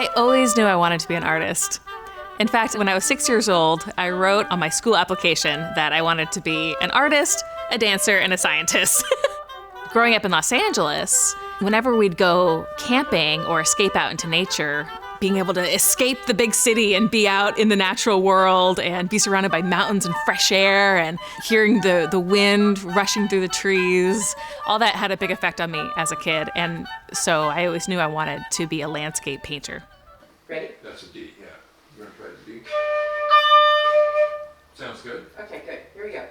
I always knew I wanted to be an artist. In fact, when I was 6 years old, I wrote on my school application that I wanted to be an artist, a dancer, and a scientist. Growing up in Los Angeles, whenever we'd go camping or escape out into nature, being able to escape the big city and be out in the natural world and be surrounded by mountains and fresh air and hearing the wind rushing through the trees, all that had a big effect on me as a kid. And so I always knew I wanted to be a landscape painter. Ready? That's a D, yeah. You want to try the D? Sounds good. Okay, good. Here we go.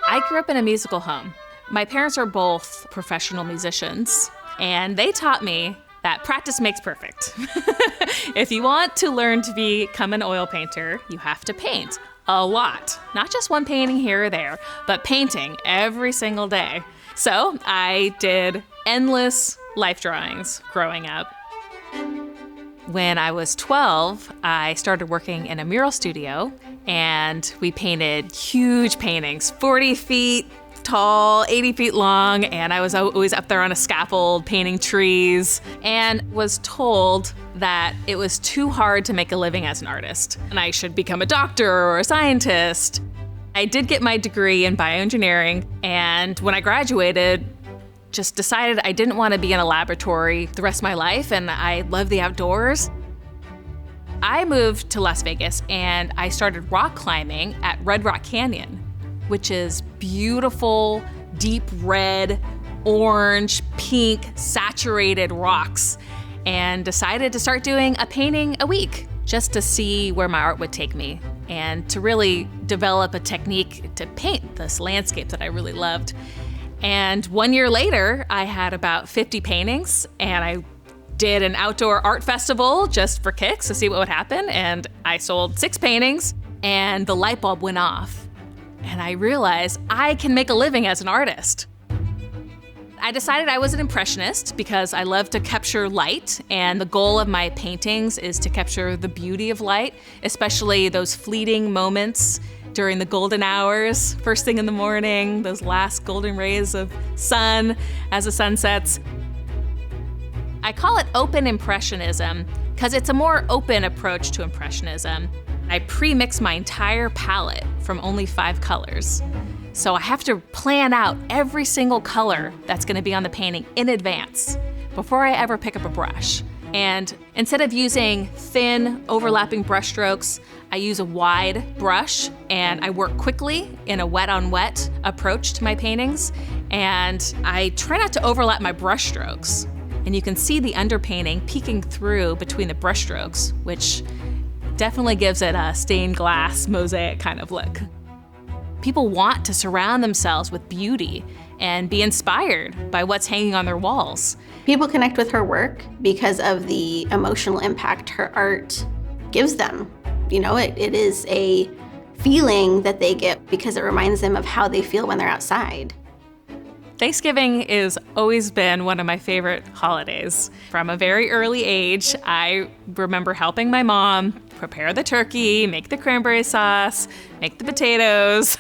I grew up in a musical home. My parents are both professional musicians, and they taught me that practice makes perfect. If you want to learn to become an oil painter, you have to paint a lot. Not just one painting here or there, but painting every single day. So I did endless life drawings growing up. When I was 12, I started working in a mural studio, and we painted huge paintings, 40 feet tall, 80 feet long, and I was always up there on a scaffold painting trees, and was told that it was too hard to make a living as an artist, and I should become a doctor or a scientist. I did get my degree in bioengineering, and when I graduated, just decided I didn't want to be in a laboratory the rest of my life, and I love the outdoors. I moved to Las Vegas, and I started rock climbing at Red Rock Canyon, which is beautiful, deep red, orange, pink, saturated rocks, and decided to start doing a painting a week just to see where my art would take me and to really develop a technique to paint this landscape that I really loved. And 1 year later, I had about 50 paintings, and I did an outdoor art festival just for kicks to see what would happen, and I sold 6 paintings, and the light bulb went off. And I realized I can make a living as an artist. I decided I was an impressionist because I love to capture light, and the goal of my paintings is to capture the beauty of light, especially those fleeting moments during the golden hours, first thing in the morning, those last golden rays of sun as the sun sets. I call it open impressionism because it's a more open approach to impressionism. I pre-mix my entire palette from only 5 colors. So I have to plan out every single color that's gonna be on the painting in advance before I ever pick up a brush. And instead of using thin, overlapping brush strokes, I use a wide brush, and I work quickly in a wet-on-wet approach to my paintings. And I try not to overlap my brush strokes. And you can see the underpainting peeking through between the brush strokes, which definitely gives it a stained glass mosaic kind of look. People want to surround themselves with beauty and be inspired by what's hanging on their walls. People connect with her work because of the emotional impact her art gives them. You know, it is a feeling that they get because it reminds them of how they feel when they're outside. Thanksgiving has always been one of my favorite holidays. From a very early age, I remember helping my mom prepare the turkey, make the cranberry sauce, make the potatoes,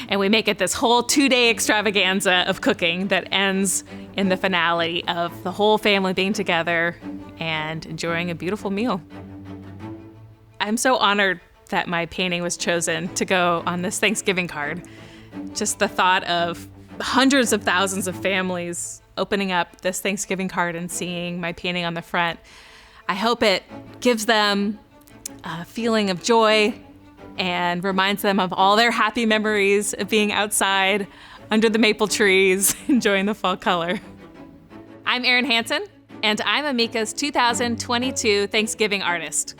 and we make it this whole 2-day extravaganza of cooking that ends in the finale of the whole family being together and enjoying a beautiful meal. I'm so honored that my painting was chosen to go on this Thanksgiving card. Just the thought of hundreds of thousands of families opening up this Thanksgiving card and seeing my painting on the front. I hope it gives them a feeling of joy and reminds them of all their happy memories of being outside under the maple trees, enjoying the fall color. I'm Erin Hanson, and I'm Amica's 2022 Thanksgiving artist.